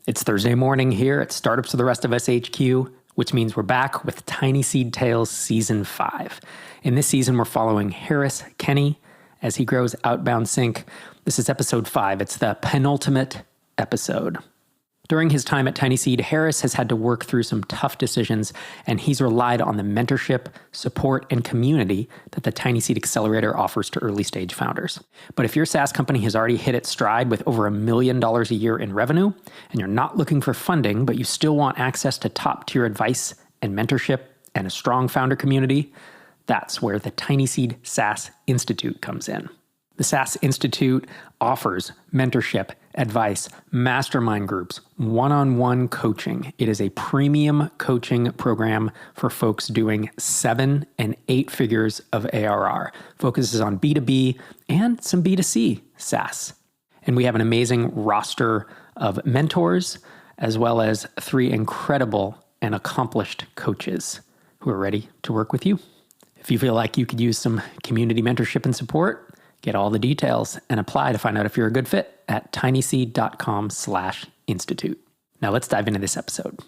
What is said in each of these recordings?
It's Thursday morning here at Startups for the Rest of Us HQ, which means we're back with TinySeed Tales Season 5. In this season, we're following Harris Kenny as he grows OutboundSync. This is episode 5. It's the penultimate episode. During his time at TinySeed, Harris has had to work through some tough decisions, and he's relied on the mentorship, support, and community that the TinySeed Accelerator offers to early-stage founders. But if your SaaS company has already hit its stride with over $1 million a year in revenue, and you're not looking for funding, but you still want access to top-tier advice and mentorship and a strong founder community, that's where the TinySeed SaaS Institute comes in. The SaaS Institute offers mentorship, advice, mastermind groups, one-on-one coaching. It is a premium coaching program for folks doing 7 and 8 figures of ARR. Focuses on B2B and some B2C SaaS. And we have an amazing roster of mentors, as well as 3 incredible and accomplished coaches who are ready to work with you. If you feel like you could use some community mentorship and support, get all the details and apply to find out if you're a good fit at tinyseed.com/institute. Now let's dive into this episode.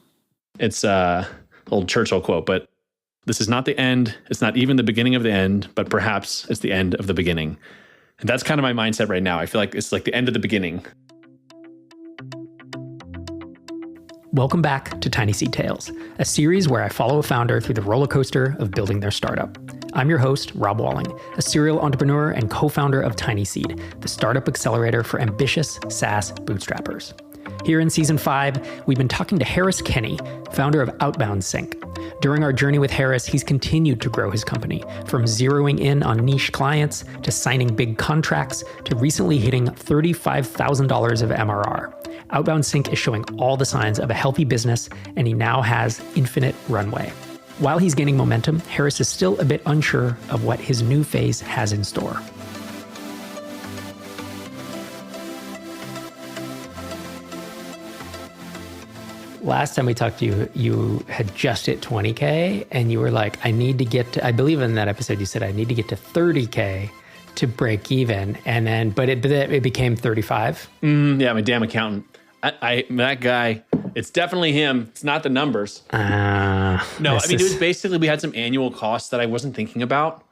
It's an old Churchill quote, but this is not the end. It's not even the beginning of the end, but perhaps it's the end of the beginning. And that's kind of my mindset right now. I feel like it's like the end of the beginning. Welcome back to TinySeed Tales, a series where I follow a founder through the roller coaster of building their startup. I'm your host, Rob Walling, a serial entrepreneur and co-founder of TinySeed, the startup accelerator for ambitious SaaS bootstrappers. Here in Season 5, we've been talking to Harris Kenny, founder of OutboundSync. During our journey with Harris, he's continued to grow his company, from zeroing in on niche clients to signing big contracts to recently hitting $35,000 of MRR. OutboundSync is showing all the signs of a healthy business, and he now has infinite runway. While he's gaining momentum, Harris is still a bit unsure of what his new phase has in store. Last time we talked to you, you had just hit 20K, and you were like, I need to get to, I believe in that episode you said, I need to get to 30K to break even. And then, but it became 35. Yeah, my damn accountant. That guy, it's definitely him. It's not the numbers. No, I mean, it was basically, we had some annual costs that I wasn't thinking about.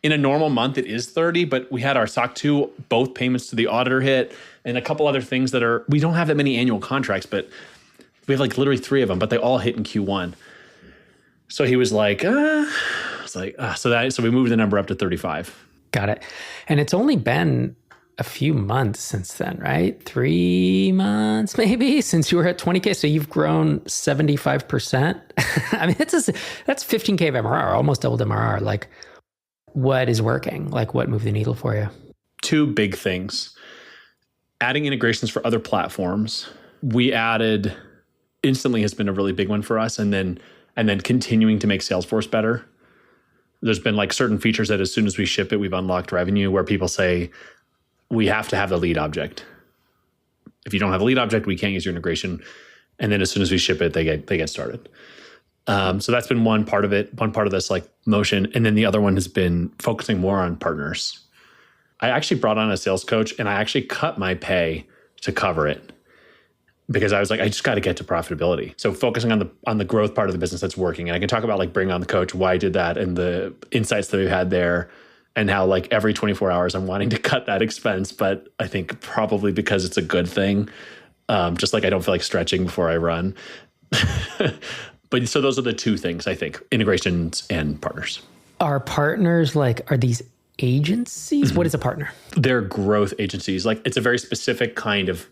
In a normal month, it is 30, but we had our SOC 2, both payments to the auditor hit, and a couple other things that are, we don't have that many annual contracts, but we have like literally 3 of them, but they all hit in Q1. So he was like, so we moved the number up to 35. Got it. And it's only been a few months since then, right? 3 months maybe since you were at 20K. So you've grown 75%. I mean, that's 15K of MRR, almost doubled MRR. Like, what is working? Like, what moved the needle for you? 2 big things. Adding integrations for other platforms. We added, Instantly has been a really big one for us. And then continuing to make Salesforce better. There's been like certain features that as soon as we ship it, we've unlocked revenue where people say, we have to have the lead object. If you don't have a lead object, we can't use your integration. And then as soon as we ship it, they get started. So that's been one part of it, one part of this like motion. And then the other one has been focusing more on partners. I actually brought on a sales coach, and I actually cut my pay to cover it because I was like, I just got to get to profitability. So focusing on the growth part of the business that's working. And I can talk about like bringing on the coach, why I did that, and the insights that we've had there, and how like every 24 hours I'm wanting to cut that expense. But I think probably because it's a good thing, just like I don't feel like stretching before I run. But so those are the 2 things, I think, integrations and partners. Are partners are these agencies? Mm-hmm. What is a partner? They're growth agencies. Like, it's a very specific kind of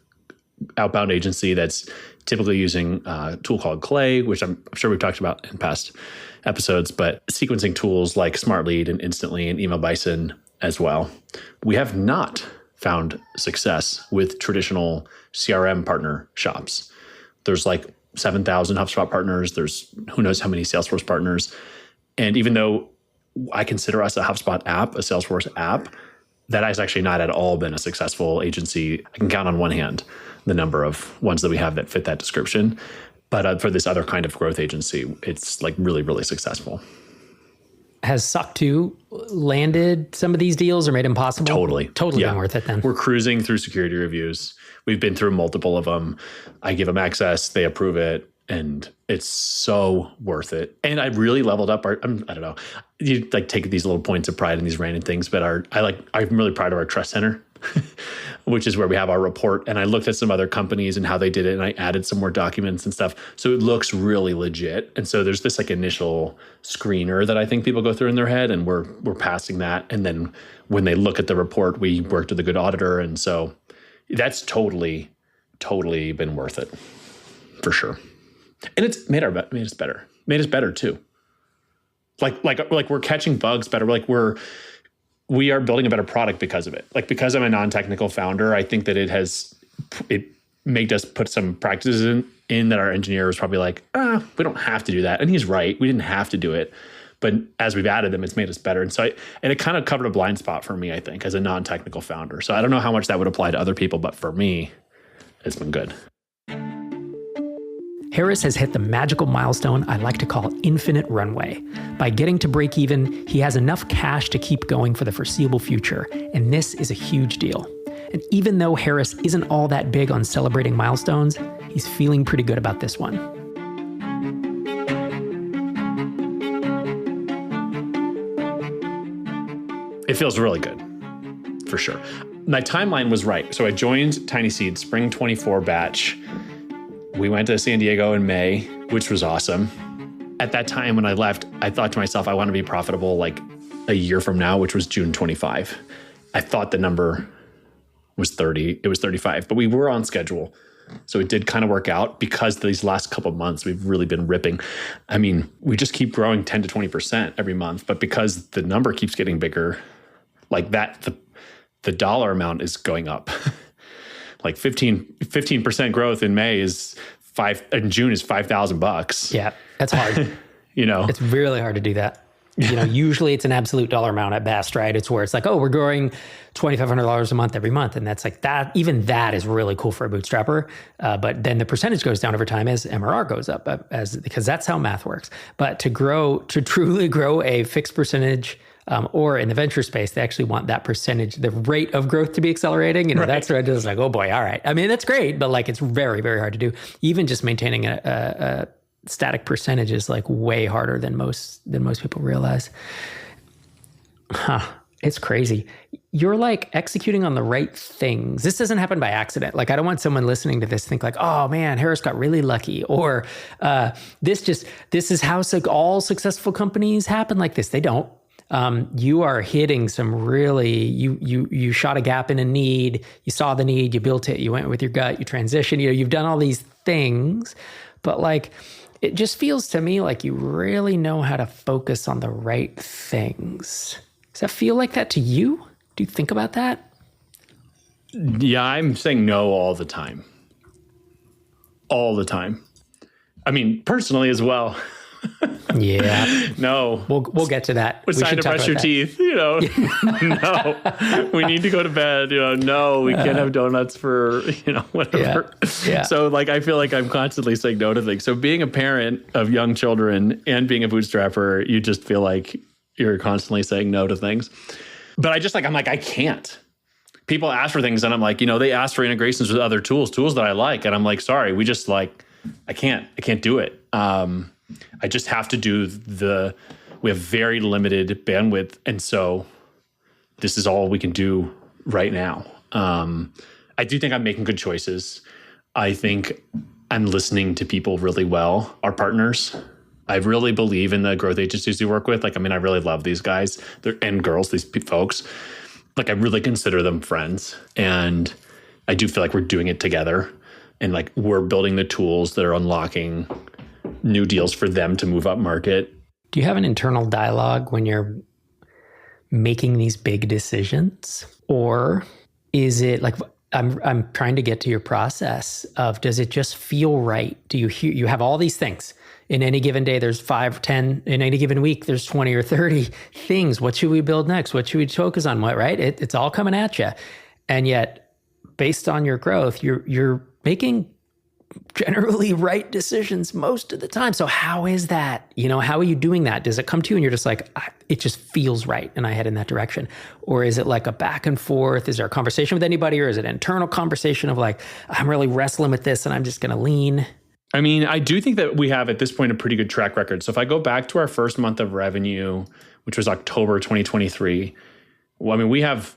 outbound agency that's typically using a tool called Clay, which I'm sure we've talked about in past episodes, but sequencing tools like SmartLead and Instantly and Email Bison as well. We have not found success with traditional CRM partner shops. There's like 7,000 HubSpot partners. There's who knows how many Salesforce partners. And even though I consider us a HubSpot app, a Salesforce app, that has actually not at all been a successful agency. I can count on one hand the number of ones that we have that fit that description. But for this other kind of growth agency, it's like really, really successful. Has SOC 2 landed some of these deals or made them possible? Totally Been worth it then. We're cruising through security reviews. We've been through multiple of them. I give them access, they approve it, and it's so worth it. And I really leveled up I don't know. You like take these little points of pride in these random things, but I'm really proud of our trust center, which is where we have our report. And I looked at some other companies and how they did it, and I added some more documents and stuff. So it looks really legit. And so there's this like initial screener that I think people go through in their head, and we're passing that. And then when they look at the report, we worked with a good auditor. And so that's totally been worth it for sure. And it's made us better too. Like we're catching bugs better. We are building a better product because of it. Like, because I'm a non-technical founder, I think that it made us put some practices in that our engineer was probably like, we don't have to do that. And he's right. We didn't have to do it. But as we've added them, it's made us better. And so it kind of covered a blind spot for me, I think, as a non-technical founder. So I don't know how much that would apply to other people, but for me, it's been good. Harris has hit the magical milestone I like to call infinite runway. By getting to break even, he has enough cash to keep going for the foreseeable future, and this is a huge deal. And even though Harris isn't all that big on celebrating milestones, he's feeling pretty good about this one. It feels really good, for sure. My timeline was right. So I joined TinySeed spring 24 batch. We went to San Diego in May, which was awesome. At that time when I left, I thought to myself, I want to be profitable like a year from now, which was June 25. I thought the number was 30. It was 35, but we were on schedule. So it did kind of work out because these last couple of months, we've really been ripping. I mean, we just keep growing 10 to 20% every month, but because the number keeps getting bigger, like that, the dollar amount is going up. Like 15% growth in May in June is $5,000. Yeah, that's hard. It's really hard to do that. Usually it's an absolute dollar amount at best, right? It's where it's like, we're growing $2,500 a month every month. And that's like that, even that is really cool for a bootstrapper. But then the percentage goes down over time as MRR goes up because that's how math works. But to truly grow a fixed percentage, or in the venture space, they actually want that percentage, the rate of growth to be accelerating. Right. That's where it's like, oh boy, all right. I mean, that's great, but like it's very, very hard to do. Even just maintaining a static percentage is like way harder than most people realize. It's crazy. You're like executing on the right things. This doesn't happen by accident. Like, I don't want someone listening to this think like, oh man, Harris got really lucky, or this is how all successful companies happen like this. They don't. You are hitting some really, you shot a gap in a need, you saw the need, you built it, you went with your gut, you transitioned, you've done all these things, but like, it just feels to me like you really know how to focus on the right things. Does that feel like that to you? Do you think about that? Yeah, I'm saying no all the time. All the time. I mean, personally as well. Yeah. No. We'll get to that. It's time to brush your teeth, No. We need to go to bed, No, we can't have donuts for, whatever. Yeah. So like, I feel like I'm constantly saying no to things. So being a parent of young children and being a bootstrapper, you just feel like you're constantly saying no to things. But I'm like, I can't. People ask for things and I'm like, they ask for integrations with other tools that I like. And I'm like, sorry, I can't do it. I just have to do we have very limited bandwidth. And so this is all we can do right now. I do think I'm making good choices. I think I'm listening to people really well, our partners. I really believe in the growth agencies we work with. I really love these guys and girls, these folks. I really consider them friends. And I do feel like we're doing it together. And we're building the tools that are unlocking new deals for them to move up market. Do you have an internal dialogue when you're making these big decisions? Or is it like, I'm trying to get to your process of, does it just feel right? Do you have all these things? In any given day, there's 5, 10. In any given week, there's 20 or 30 things. What should we build next? What should we focus on? What, right? It's all coming at you. And yet, based on your growth, you're making generally right decisions most of the time. So how is that? How are you doing that? Does it come to you and you're just like, it just feels right and I head in that direction? Or is it like a back and forth? Is there a conversation with anybody, or is it an internal conversation of like, I'm really wrestling with this and I'm just going to lean? I mean, I do think that we have at this point a pretty good track record. So if I go back to our first month of revenue, which was October 2023, well, I mean, we have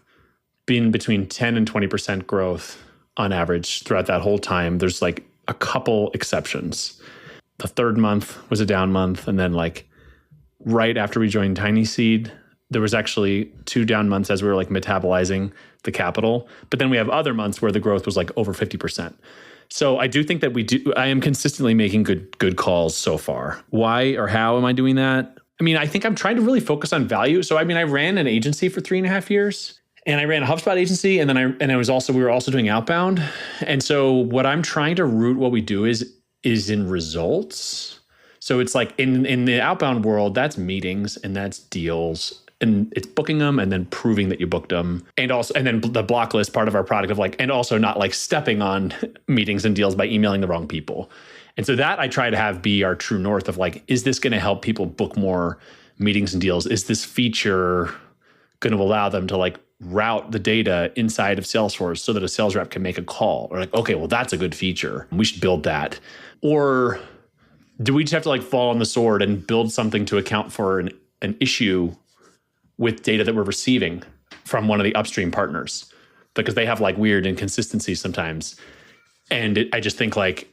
been between 10 and 20% growth on average throughout that whole time. There's like a couple exceptions. The third month was a down month. And then like right after we joined TinySeed, there was actually 2 down months as we were like metabolizing the capital. But then we have other months where the growth was like over 50%. So I do think that I am consistently making good calls so far. Why or how am I doing that? I mean, I think I'm trying to really focus on value. So I mean, I ran an agency for 3.5 years. And I ran a HubSpot agency, and then we were also doing outbound. And so what I'm trying to root what we do is in results. So it's like in the outbound world, that's meetings and that's deals, and it's booking them and then proving that you booked them. And then the block list part of our product of like, and also not like stepping on meetings and deals by emailing the wrong people. And so that I try to have be our true north of like, is this going to help people book more meetings and deals? Is this feature going to allow them to like route the data inside of Salesforce so that a sales rep can make a call? Or like, okay, well, that's a good feature. We should build that. Or do we just have to like fall on the sword and build something to account for an issue with data that we're receiving from one of the upstream partners? Because they have like weird inconsistencies sometimes. And I just think like,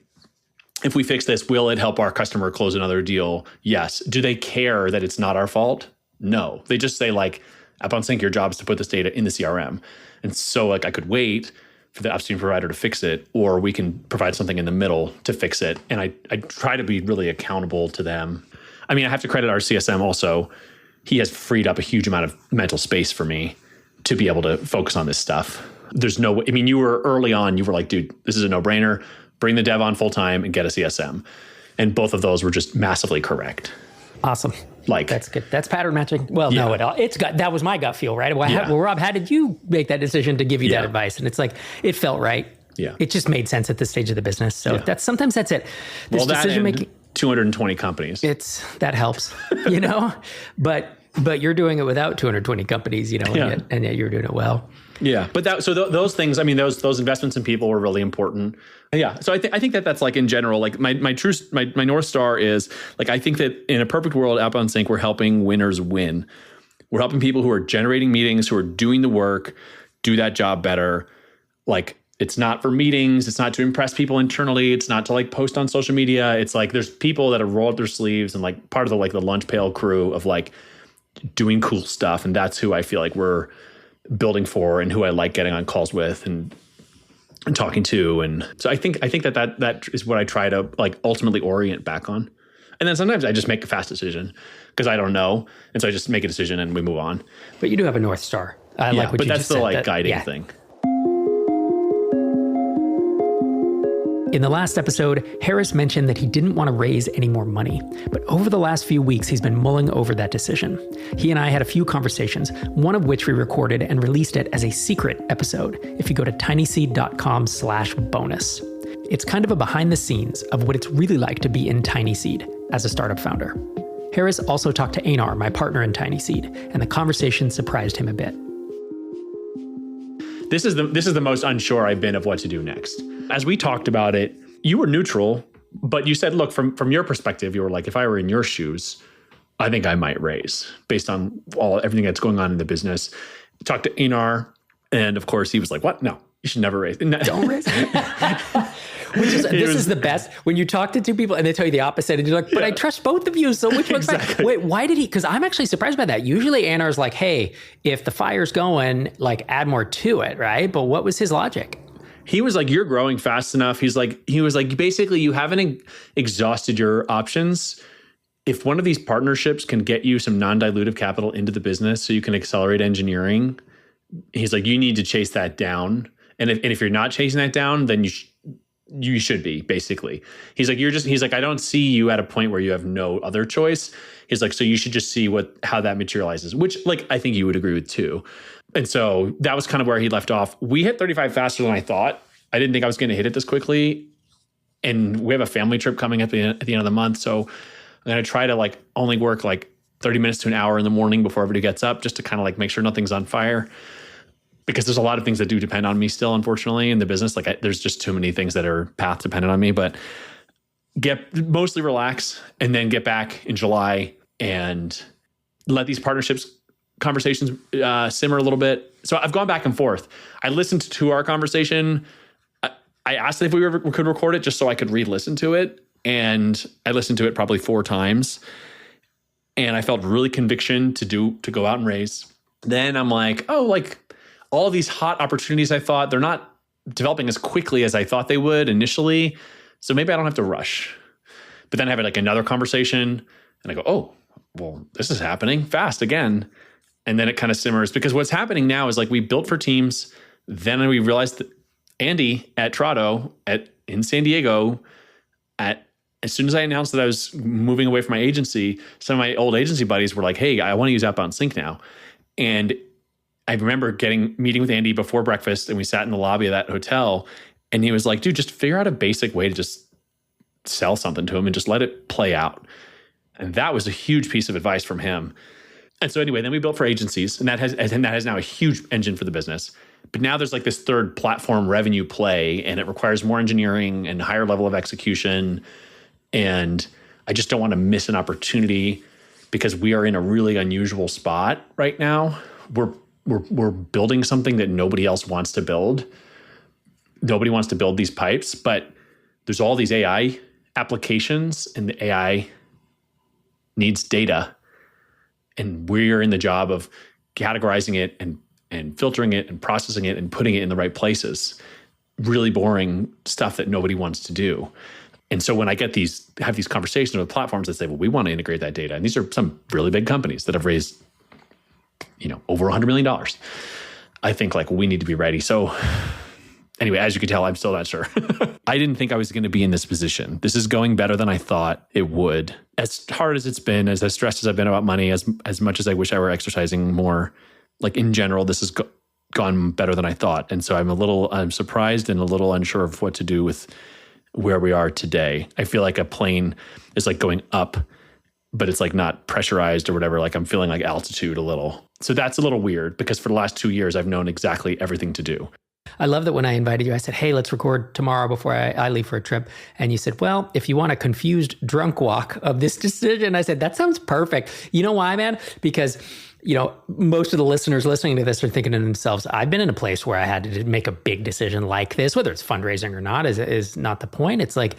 if we fix this, will it help our customer close another deal? Yes. Do they care that it's not our fault? No. They just say like, OutboundSync, your job is to put this data in the CRM. And so like I could wait for the upstream provider to fix it, or we can provide something in the middle to fix it. And I try to be really accountable to them. I mean, I have to credit our CSM also. He has freed up a huge amount of mental space for me to be able to focus on this stuff. There's no way. I mean, you were early on, you were like, dude, this is a no-brainer. Bring the dev on full time and get a CSM. And both of those were just massively correct. Awesome. Like that's good. That's pattern matching. Well, yeah. No, that was my gut feel, right? Well, Rob, how did you make that decision to give you that advice? And it's like, it felt right. Yeah. It just made sense at this stage of the business. So sometimes that's it. This decision making. 220 companies. That helps, but you're doing it without 220 companies, and yet you're doing it well. Yeah. But those things, I mean, those investments in people were really important. Yeah. So I think that's like in general, like my North Star is like, I think that in a perfect world, OutboundSync, we're helping winners win. We're helping people who are generating meetings, who are doing the work, do that job better. Like, it's not for meetings. It's not to impress people internally. It's not to like post on social media. It's like, there's people that have rolled up their sleeves and like part of the lunch pail crew of like doing cool stuff. And that's who I feel like we're building for and who I like getting on calls with and talking to. And so I think that is what I try to like ultimately orient back on. And then sometimes I just make a fast decision because I don't know. And so I just make a decision and we move on. But you do have a North Star. I like what you just said. But that's the like guiding thing. In the last episode, Harris mentioned that he didn't want to raise any more money, but over the last few weeks, he's been mulling over that decision. He and I had a few conversations, one of which we recorded and released it as a secret episode if you go to tinyseed.com/bonus. It's kind of a behind the scenes of what it's really like to be in TinySeed as a startup founder. Harris also talked to Einar, my partner in TinySeed, and the conversation surprised him a bit. This is the most unsure I've been of what to do next. As we talked about it, you were neutral, but you said, look, from your perspective, you were like, if I were in your shoes, I think I might raise based on everything that's going on in the business. Talked to Einar, and of course he was like, what? No, you should never raise. Don't raise. This is the best when you talk to two people and they tell you the opposite and you're like, but I trust both of you. So which one's right? Wait, why did he? Because I'm actually surprised by that. Usually Einar like, hey, if the fire's going, like add more to it, right? But what was his logic? He was like, you're growing fast enough. He was like, basically you haven't exhausted your options. If one of these partnerships can get you some non-dilutive capital into the business so you can accelerate engineering, he's like, you need to chase that down. And if you're not chasing that down, then you should be, basically. He's like, I don't see you at a point where you have no other choice. He's like, so you should just see how that materializes, which like, I think you would agree with too. And so that was kind of where he left off. We hit 35 faster than I thought. I didn't think I was going to hit it this quickly. And we have a family trip coming at the end of the month. So I'm going to try to like only work like 30 minutes to an hour in the morning before everybody gets up, just to kind of like make sure nothing's on fire. Because there's a lot of things that do depend on me still, unfortunately, in the business. Like there's just too many things that are path dependent on me, but mostly relax and then get back in July and let these partnerships conversations simmer a little bit. So I've gone back and forth. I listened to our conversation. I asked if we could record it just so I could re-listen to it. And I listened to it probably 4 times. And I felt really conviction to go out and raise. Then I'm like, oh, like all these hot opportunities I thought, they're not developing as quickly as I thought they would initially. So maybe I don't have to rush. But then I have like another conversation and I go, oh, well, this is happening fast again. And then it kind of simmers, because what's happening now is like we built for teams. Then we realized that Andy at Trado in San Diego, as soon as I announced that I was moving away from my agency, some of my old agency buddies were like, hey, I want to use OutboundSync now. And I remember meeting with Andy before breakfast, and we sat in the lobby of that hotel, and he was like, dude, just figure out a basic way to just sell something to him and just let it play out. And that was a huge piece of advice from him. And so anyway, then we built for agencies, and that has now a huge engine for the business. But now there's like this third platform revenue play, and it requires more engineering and higher level of execution. And I just don't want to miss an opportunity, because we are in a really unusual spot right now. We're building something that nobody else wants to build. Nobody wants to build these pipes, but there's all these AI applications, and the AI needs data. And we're in the job of categorizing it and filtering it and processing it and putting it in the right places. Really boring stuff that nobody wants to do. And so when I have these conversations with platforms that say, well, we want to integrate that data. And these are some really big companies that have raised, over $100 million. I think like we need to be ready. So anyway, as you can tell, I'm still not sure. I didn't think I was going to be in this position. This is going better than I thought it would. As hard as it's been, as stressed as I've been about money, as much as I wish I were exercising more, like in general, this has gone better than I thought. And so I'm surprised and a little unsure of what to do with where we are today. I feel like a plane is like going up, but it's like not pressurized or whatever. Like I'm feeling like altitude a little. So that's a little weird, because for the last 2 years, I've known exactly everything to do. I love that when I invited you, I said, hey, let's record tomorrow before I leave for a trip. And you said, well, if you want a confused drunk walk of this decision, I said, that sounds perfect. You know why, man? Because, most of the listeners listening to this are thinking to themselves, I've been in a place where I had to make a big decision like this, whether it's fundraising or not, is not the point. It's like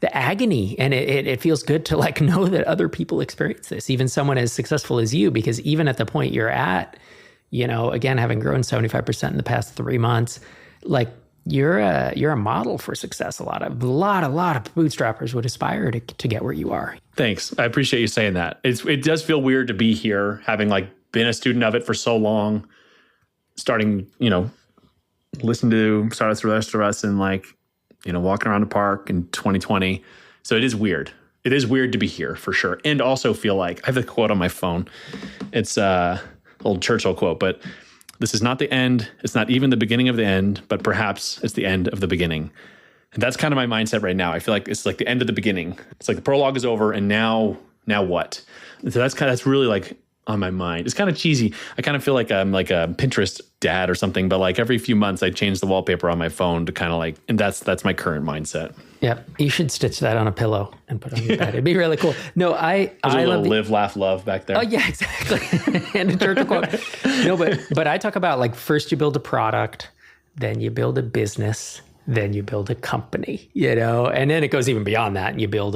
the agony. And it feels good to like know that other people experience this, even someone as successful as you, because even at the point you're at, again, having grown 75% in the past 3 months, like you're a model for success. A lot of bootstrappers would aspire to get where you are. Thanks. I appreciate you saying that. It does feel weird to be here, having like been a student of it for so long, starting, listen to Startups for the Rest of Us and like, walking around the park in 2020. So it is weird. It is weird to be here for sure. And also feel like, I have the quote on my phone. It's old Churchill quote, but this is not the end. It's not even the beginning of the end, but perhaps it's the end of the beginning. And that's kind of my mindset right now. I feel like it's like the end of the beginning. It's like the prologue is over, and now what? And so that's really like on my mind. It's kind of cheesy. I kind of feel like I'm like a Pinterest dad or something, but like every few months I change the wallpaper on my phone to kind of like, and that's my current mindset. Yep. You should stitch that on a pillow and put it on your bed. It'd be really cool. No, I love live, laugh, love back there. Oh yeah, exactly. And a Churchill quote. No, but I talk about like first you build a product, then you build a business, then you build a company, and then it goes even beyond that, and you build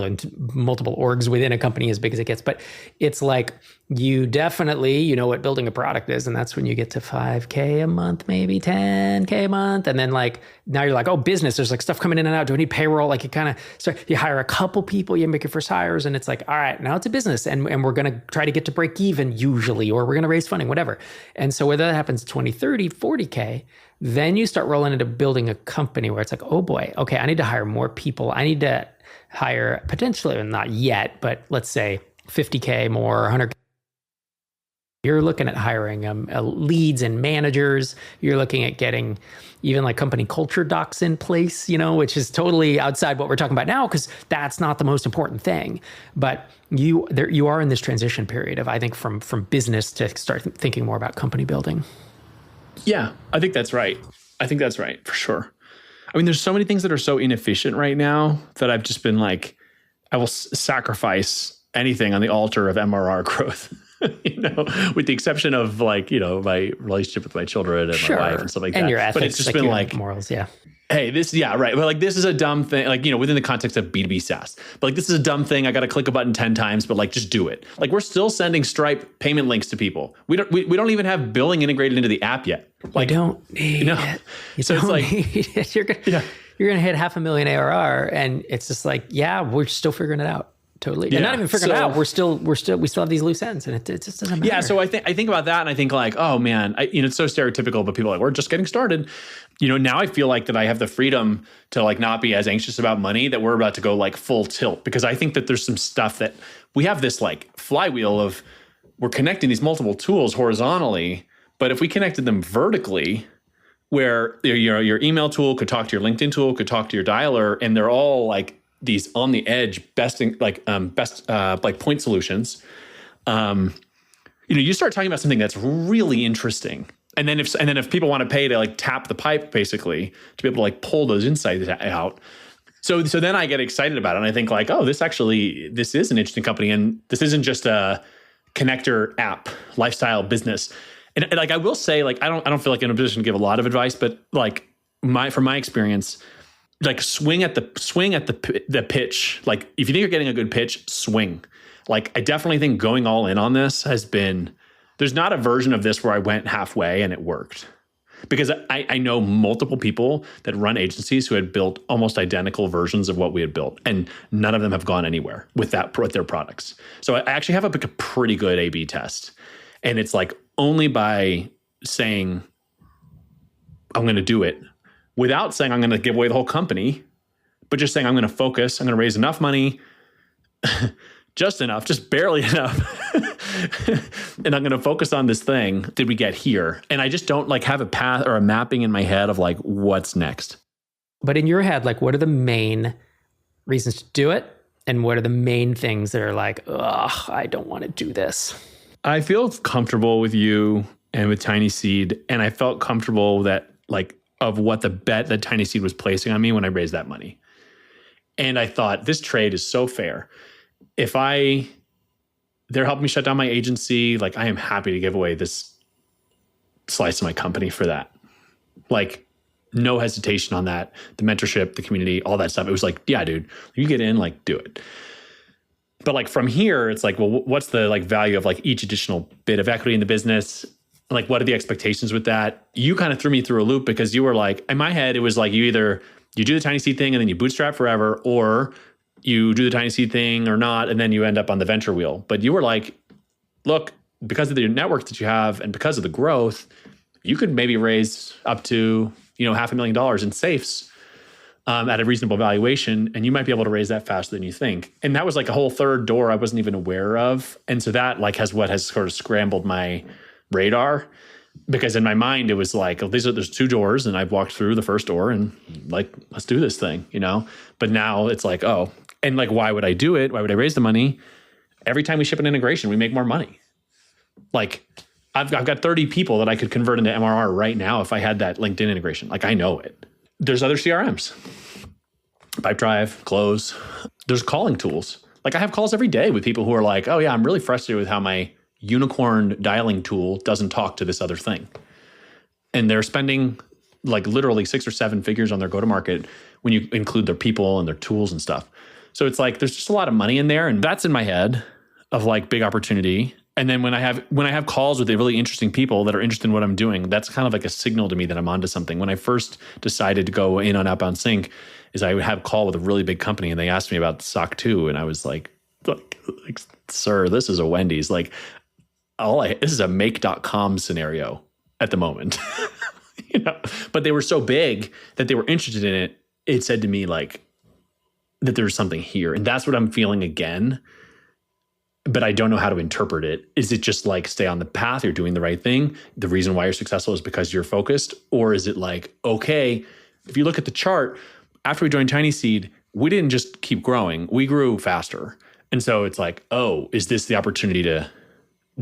multiple orgs within a company as big as it gets. But it's like you definitely, what building a product is, and that's when you get to $5K a month, maybe $10K a month, and then like now you're like, oh, business, there's like stuff coming in and out. Do I need payroll? Like you kind of start, you hire a couple people, you make your first hires, and it's like, all right, now it's a business, and we're going to try to get to break even usually, or we're going to raise funding, whatever. And so whether that happens 20, 30, 40K, then you start rolling into building a company where it's like, oh boy, okay, I need to hire more people. I need to hire potentially, not yet, but let's say 50K more, 100K You're looking at hiring leads and managers. You're looking at getting even like company culture docs in place, which is totally outside what we're talking about now, because that's not the most important thing. But you are in this transition period of, I think, from business to start thinking more about company building. Yeah, I think that's right. For sure. I mean, there's so many things that are so inefficient right now that I've just been like, I will sacrifice anything on the altar of MRR growth, with the exception of like, my relationship with my children and my wife and stuff like that. And your ethics, but it's just been like morals. Yeah. Hey, right. But like, this is a dumb thing, like, within the context of B2B SaaS, but like, this is a dumb thing. I got to click a button 10 times, but like, just do it. Like, we're still sending Stripe payment links to people. We don't even have billing integrated into the app yet. Like, you don't need it. So it's like, you're going to hit $500,000 ARR. And it's just like, yeah, we're still figuring it out. Totally. And not even figuring it out. We still have these loose ends, and it just doesn't matter. Yeah. So I think about that, and I think like, oh man, it's so stereotypical, but people are like, we're just getting started. Now I feel like that I have the freedom to like not be as anxious about money, that we're about to go like full tilt, because I think that there's some stuff that we have this like flywheel of, we're connecting these multiple tools horizontally, but if we connected them vertically, where your email tool could talk to your LinkedIn tool, could talk to your dialer, and they're all like these on the edge best point solutions. You start talking about something that's really interesting. And then if people want to pay to like tap the pipe, basically, to be able to like pull those insights out. So then I get excited about it. And I think like, oh, this is an interesting company. And this isn't just a connector app, lifestyle business. And like, I will say, like, I don't feel like I'm in a position to give a lot of advice, but like from my experience, like swing at the pitch. Like if you think you're getting a good pitch, swing. Like I definitely think going all in on this there's not a version of this where I went halfway and it worked. Because I know multiple people that run agencies who had built almost identical versions of what we had built, and none of them have gone anywhere with their products. So I actually have a pretty good A/B test. And it's like only by saying, I'm going to do it, without saying I'm going to give away the whole company, but just saying I'm going to focus, I'm going to raise enough money, just enough, just barely enough, and I'm going to focus on this thing. Did we get here? And I just don't like have a path or a mapping in my head of like what's next. But in your head, like what are the main reasons to do it? And what are the main things that are like, ugh, I don't want to do this? I feel comfortable with you and with TinySeed. And I felt comfortable that like, of what the bet that TinySeed was placing on me when I raised that money. And I thought, this trade is so fair. If they're helping me shut down my agency, like I am happy to give away this slice of my company for that. Like no hesitation on that. The mentorship, the community, all that stuff. It was like, yeah, dude, you get in, like do it. But like from here, it's like, well, what's the like value of like each additional bit of equity in the business? Like, what are the expectations with that? You kind of threw me through a loop because you were like, in my head, it was like you do the TinySeed thing and then you bootstrap forever, or you do the TinySeed thing or not, and then you end up on the venture wheel. But you were like, look, because of the network that you have and because of the growth, you could maybe raise up to, $500,000 in safes at a reasonable valuation, and you might be able to raise that faster than you think. And that was like a whole third door I wasn't even aware of. And so that like has sort of scrambled my radar, because in my mind it was like, oh, there's two doors and I've walked through the first door and like, let's do this thing, but now it's like, oh, and like, why would I do it? Why would I raise the money? Every time we ship an integration, we make more money. Like I've got 30 people that I could convert into MRR right now if I had that LinkedIn integration. Like I know it. There's other CRMs, Pipedrive, Close. There's calling tools. Like I have calls every day with people who are like, oh yeah, I'm really frustrated with how my unicorn dialing tool doesn't talk to this other thing. And they're spending like literally 6 or 7 figures on their go-to-market when you include their people and their tools and stuff. So it's like, there's just a lot of money in there. And that's in my head of like big opportunity. And then when I have calls with the really interesting people that are interested in what I'm doing, that's kind of like a signal to me that I'm onto something. When I first decided to go in on OutboundSync, is I would have a call with a really big company and they asked me about SOC 2. And I was like, sir, this is a Wendy's. Like, this is a make.com scenario at the moment. But they were so big that they were interested in it. It said to me like that there's something here. And that's what I'm feeling again. but I don't know how to interpret it. Is it just like stay on the path, you're doing the right thing? The reason why you're successful is because you're focused? Or is it like, okay, if you look at the chart, after we joined TinySeed, we didn't just keep growing, we grew faster. And so it's like, oh, is this the opportunity to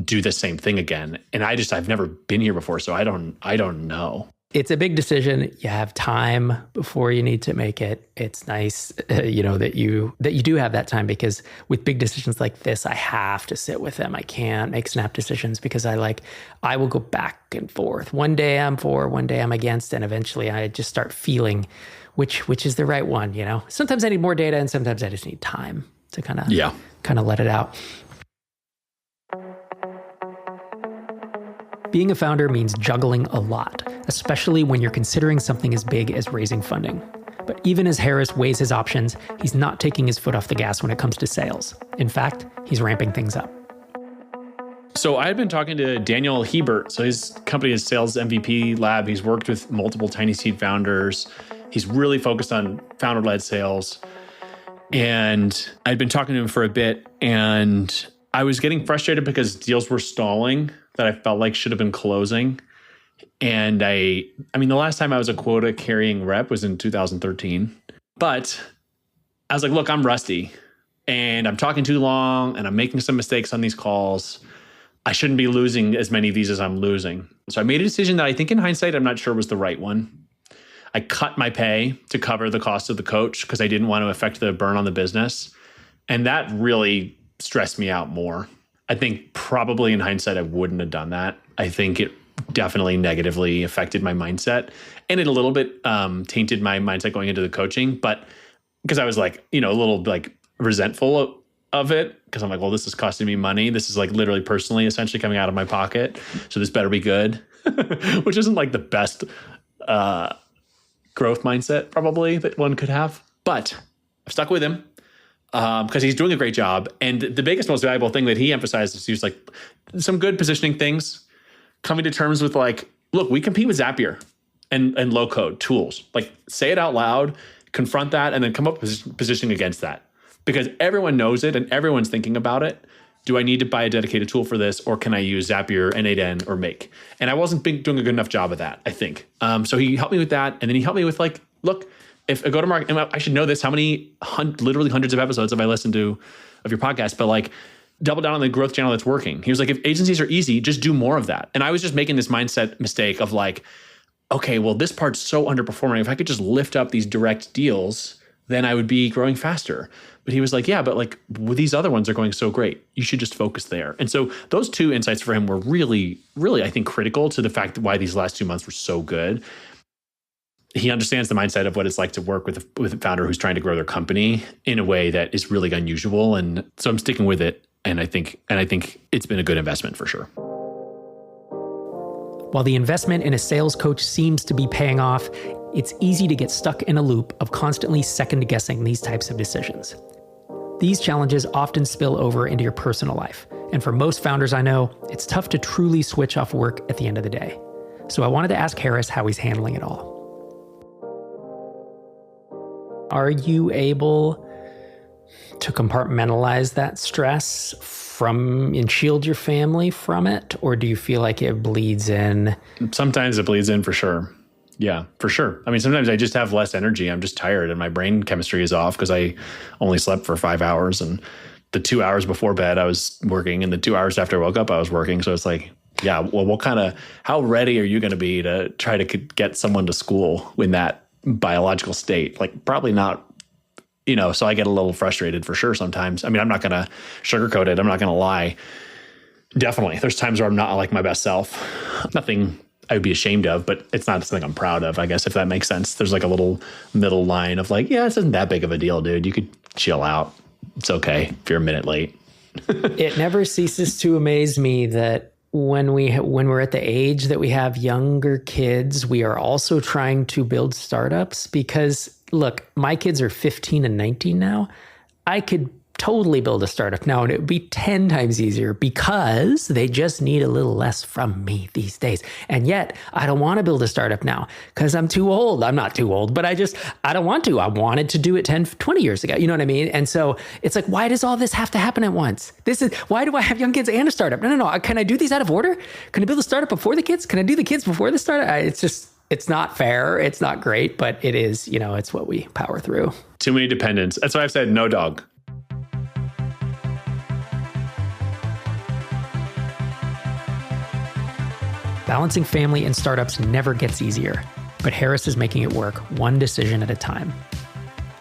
do the same thing again? And I've never been here before, so I don't know. It's a big decision. You have time before you need to make it. It's nice, that you do have that time, because with big decisions like this, I have to sit with them. I can't make snap decisions because I will go back and forth. One day I'm for, one day I'm against, and eventually I just start feeling which is the right one. Sometimes I need more data, and sometimes I just need time to kind of let it out. Being a founder means juggling a lot, especially when you're considering something as big as raising funding. But even as Harris weighs his options, he's not taking his foot off the gas when it comes to sales. In fact, he's ramping things up. So I had been talking to Daniel Hebert. So his company is Sales MVP Lab. He's worked with multiple TinySeed founders. He's really focused on founder-led sales. And I'd been talking to him for a bit, and I was getting frustrated because deals were stalling that I felt like should have been closing. And I mean, the last time I was a quota carrying rep was in 2013. But I was like, look, I'm rusty and I'm talking too long and I'm making some mistakes on these calls. I shouldn't be losing as many of these as I'm losing. So I made a decision that I think in hindsight, I'm not sure was the right one. I cut my pay to cover the cost of the coach because I didn't want to affect the burn on the business. And that really stressed me out more. I think probably in hindsight, I wouldn't have done that. I think it definitely negatively affected my mindset, and it a little bit tainted my mindset going into the coaching. But because I was like, a little like resentful of it, because I'm like, well, this is costing me money. This is like literally personally, essentially coming out of my pocket. So this better be good, which isn't like the best growth mindset probably that one could have. But I've stuck with him. Because he's doing a great job. And the biggest, most valuable thing that he emphasized is he was like, some good positioning things, coming to terms with like, look, we compete with Zapier and low code tools. Like, say it out loud, confront that, and then come up with positioning against that. Because everyone knows it and everyone's thinking about it. Do I need to buy a dedicated tool for this, or can I use Zapier, N8N, or Make? And I wasn't doing a good enough job of that, I think. So he helped me with that. And then he helped me with like, look, if a go-to-market, and I should know this, how many, literally hundreds of episodes have I listened to of your podcast, but like double down on the growth channel that's working. He was like, if agencies are easy, just do more of that. And I was just making this mindset mistake of like, okay, well, this part's so underperforming. If I could just lift up these direct deals, then I would be growing faster. But he was like, yeah, but like these other ones are going so great. You should just focus there. And so those two insights for him were really, really, I think, critical to the fact that why these last 2 months were so good. He understands the mindset of what it's like to work with a founder who's trying to grow their company in a way that is really unusual. And so I'm sticking with it. And I think it's been a good investment for sure. While the investment in a sales coach seems to be paying off, it's easy to get stuck in a loop of constantly second-guessing these types of decisions. These challenges often spill over into your personal life. And for most founders I know, it's tough to truly switch off work at the end of the day. So I wanted to ask Harris how he's handling it all. Are you able to compartmentalize that stress and shield your family from it? Or do you feel like it bleeds in? Sometimes it bleeds in for sure. Yeah, for sure. I mean, sometimes I just have less energy. I'm just tired and my brain chemistry is off because I only slept for 5 hours. And the 2 hours before bed, I was working. And the 2 hours after I woke up, I was working. So it's like, yeah, well, how ready are you going to be to try to get someone to school in that biological state? Like, probably not, so I get a little frustrated for sure sometimes. I mean, I'm not going to sugarcoat it. I'm not going to lie. Definitely. There's times where I'm not like my best self. Nothing I would be ashamed of, but it's not something I'm proud of, I guess, if that makes sense. There's like a little middle line of like, yeah, this isn't that big of a deal, dude. You could chill out. It's okay if you're a minute late. It never ceases to amaze me that when we're at the age that we have younger kids, we are also trying to build startups because, look, my kids are 15 and 19 now. I could totally build a startup now, and it would be 10 times easier because they just need a little less from me these days. And yet I don't want to build a startup now because I'm too old. I'm not too old, but I don't want to. I wanted to do it 10, 20 years ago. You know what I mean? And so it's like, why does all this have to happen at once? Why do I have young kids and a startup? No. Can I do these out of order? Can I build a startup before the kids? Can I do the kids before the startup? It's not fair. It's not great, but it is, it's what we power through. Too many dependents. That's why I've said no dog. Balancing family and startups never gets easier, but Harris is making it work one decision at a time.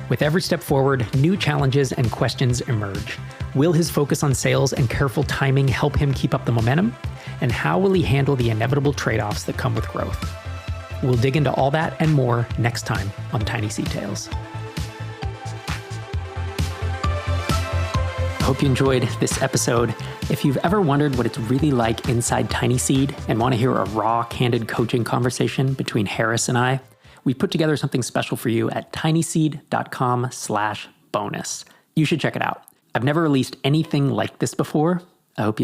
With every step forward, new challenges and questions emerge. Will his focus on sales and careful timing help him keep up the momentum? And how will he handle the inevitable trade-offs that come with growth? We'll dig into all that and more next time on TinySeed Tales. I hope you enjoyed this episode. If you've ever wondered what it's really like inside TinySeed and want to hear a raw, candid coaching conversation between Harris and I, we put together something special for you at tinyseed.com/bonus. You should check it out. I've never released anything like this before. I hope you enjoy.